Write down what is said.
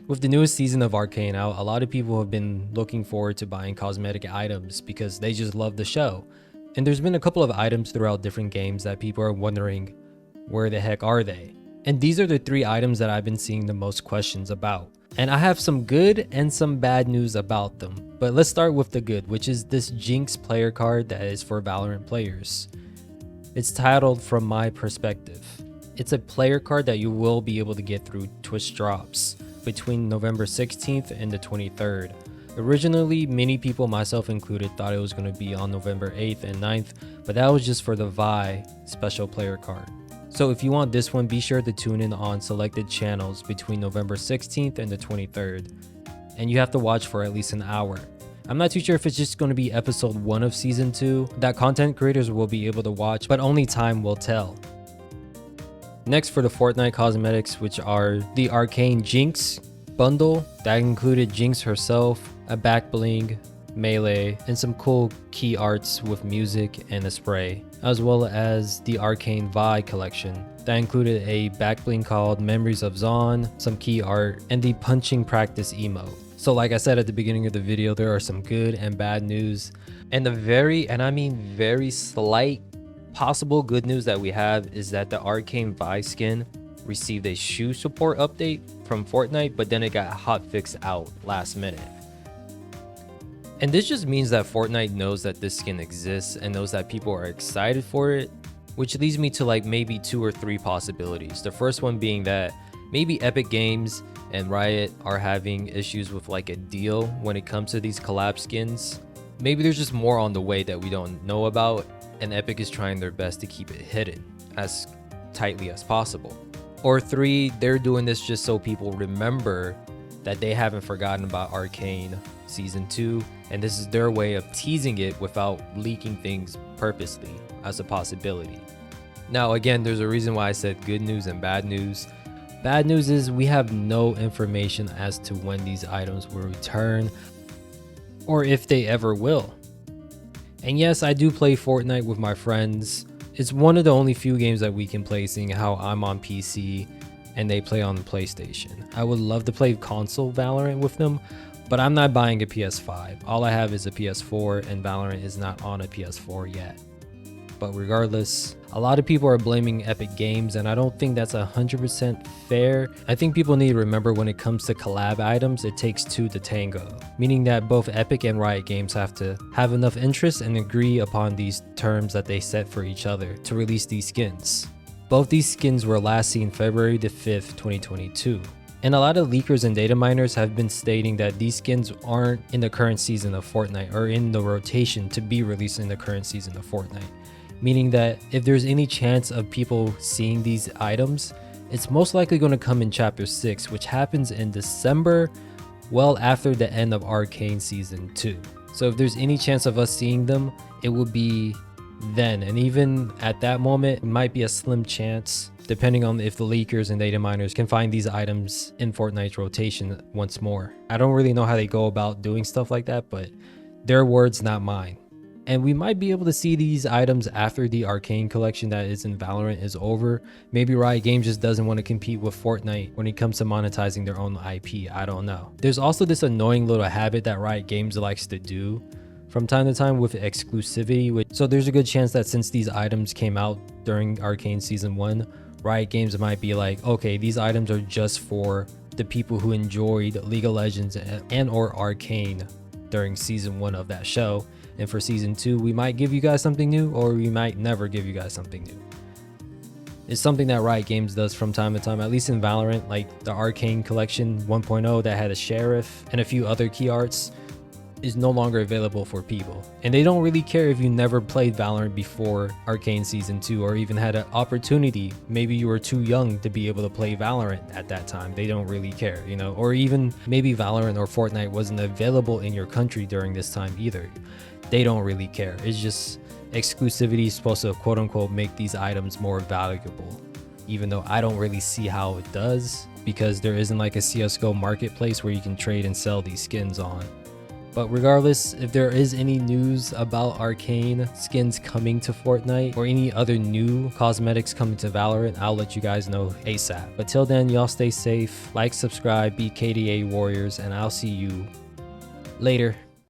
With the newest season of Arcane out, a lot of people have been looking forward to buying cosmetic items because they just love the show. And there's been a couple of items throughout different games that people are wondering, where the heck are they? And these are the 3 items that I've been seeing the most questions about. And I have some good and some bad news about them. But let's start with the good, which is this Jinx player card that is for Valorant players. It's titled From My Perspective. It's a player card that you will be able to get through Twitch drops between November 16th and the 23rd. Originally, many people, myself included, thought it was going to be on November 8th and 9th, but that was just for the Vi special player card. So if you want this one, be sure to tune in on selected channels between November 16th and the 23rd. And you have to watch for at least an hour. I'm not too sure if it's just going to be episode 1 of season 2 that content creators will be able to watch, but only time will tell. Next, for the Fortnite cosmetics, which are the Arcane Jinx bundle that included Jinx herself, a back bling, melee, and some cool key arts with music and a spray, as well as the Arcane Vi collection that included a back bling called Memories of Zon, some key art, and the punching practice emote. So like I said at the beginning of the video, there are some good and bad news, and the very slight possible good news that we have is that the Arcane Vi skin received a shoe support update from Fortnite, but then it got hotfixed out last minute. And this just means that Fortnite knows that this skin exists and knows that people are excited for it, which leads me to like maybe 2 or 3 possibilities. The first one being that maybe Epic Games and Riot are having issues with like a deal when it comes to these collab skins. Maybe there's just more on the way that we don't know about, and Epic is trying their best to keep it hidden as tightly as possible. Or 3, they're doing this just so people remember that they haven't forgotten about Arcane Season 2, and this is their way of teasing it without leaking things purposely as a possibility. Now again, there's a reason why I said good news and bad news. Bad news is we have no information as to when these items will return or if they ever will. And yes, I do play Fortnite with my friends. It's one of the only few games that we can play, seeing how I'm on PC and they play on the PlayStation. I would love to play console Valorant with them, but I'm not buying a PS5. All I have is a PS4, and Valorant is not on a PS4 yet. But regardless, a lot of people are blaming Epic Games, and I don't think that's 100% fair. I think people need to remember when it comes to collab items, it takes 2 to tango, meaning that both Epic and Riot Games have to have enough interest and agree upon these terms that they set for each other to release these skins. Both these skins were last seen February the 5th, 2022. And a lot of leakers and data miners have been stating that these skins aren't in the current season of Fortnite or in the rotation to be released in the current season of Fortnite. Meaning that if there's any chance of people seeing these items, it's most likely going to come in Chapter 6, which happens in December, well after the end of Arcane Season 2. So if there's any chance of us seeing them, it would be then. And even at that moment, it might be a slim chance, depending on if the leakers and data miners can find these items in Fortnite's rotation once more. I don't really know how they go about doing stuff like that, but their words, not mine. And we might be able to see these items after the Arcane collection that is in Valorant is over. Maybe Riot Games just doesn't want to compete with Fortnite when it comes to monetizing their own IP. I don't know. There's also this annoying little habit that Riot Games likes to do from time to time with exclusivity. So there's a good chance that since these items came out during Arcane Season 1, Riot Games might be like, okay, these items are just for the people who enjoyed League of Legends and or Arcane during Season 1 of that show. And for Season 2, we might give you guys something new, or we might never give you guys something new. It's something that Riot Games does from time to time, at least in Valorant, like the Arcane Collection 1.0 that had a sheriff and a few other key arts is no longer available for people. And they don't really care if you never played Valorant before Arcane Season 2 or even had an opportunity. Maybe you were too young to be able to play Valorant at that time. They don't really care, you know, or even maybe Valorant or Fortnite wasn't available in your country during this time either. They don't really care. It's just exclusivity is supposed to quote unquote make these items more valuable, even though I don't really see how it does, because there isn't like a CSGO marketplace where you can trade and sell these skins on. But regardless, if there is any news about Arcane skins coming to Fortnite or any other new cosmetics coming to Valorant, I'll let you guys know ASAP. But till then, y'all stay safe, like, subscribe, be KDA warriors, and I'll see you later.